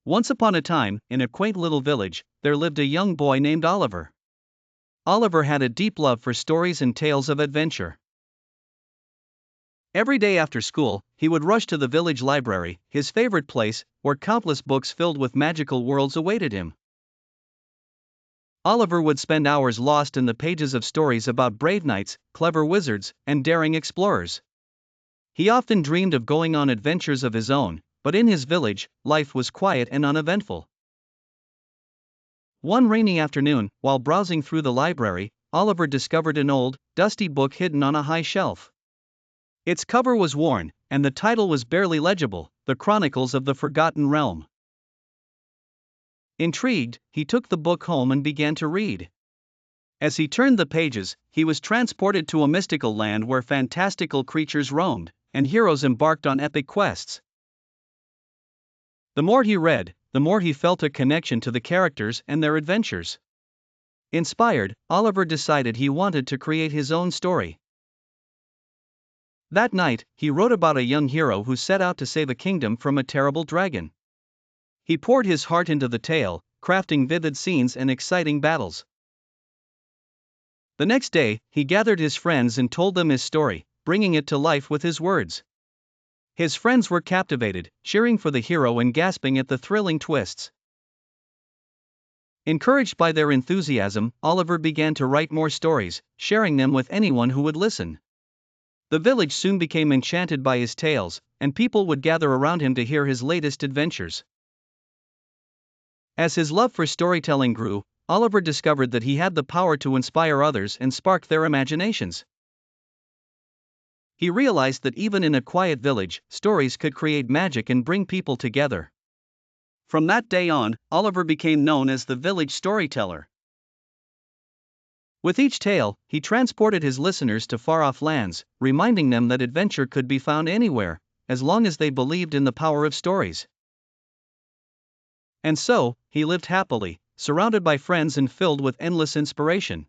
Once upon a time, in a quaint little village, there lived a young boy named Oliver. Oliver had a deep love for stories and tales of adventure. Every day after school, he would rush to the village library, his favorite place, where countless books filled with magical worlds awaited him. Oliver would spend hours lost in the pages of stories about brave knights, clever wizards, and daring explorers. He often dreamed of going on adventures of his own, but in his village, life was quiet and uneventful. One rainy afternoon, while browsing through the library, Oliver discovered an old, dusty book hidden on a high shelf. Its cover was worn, and the title was barely legible: The Chronicles of the Forgotten Realm. Intrigued, he took the book home and began to read. As he turned the pages, he was transported to a mystical land where fantastical creatures roamed, and heroes embarked on epic quests. The more he read, the more he felt a connection to the characters and their adventures. Inspired, Oliver decided he wanted to create his own story. That night, he wrote about a young hero who set out to save a kingdom from a terrible dragon. He poured his heart into the tale, crafting vivid scenes and exciting battles. The next day, he gathered his friends and told them his story, bringing it to life with his words. His friends were captivated, cheering for the hero and gasping at the thrilling twists. Encouraged by their enthusiasm, Oliver began to write more stories, sharing them with anyone who would listen. The village soon became enchanted by his tales, and people would gather around him to hear his latest adventures. As his love for storytelling grew, Oliver discovered that he had the power to inspire others and spark their imaginations. He realized that even in a quiet village, stories could create magic and bring people together. From that day on, Oliver became known as the village storyteller. With each tale, he transported his listeners to far-off lands, reminding them that adventure could be found anywhere, as long as they believed in the power of stories. And so, he lived happily, surrounded by friends and filled with endless inspiration.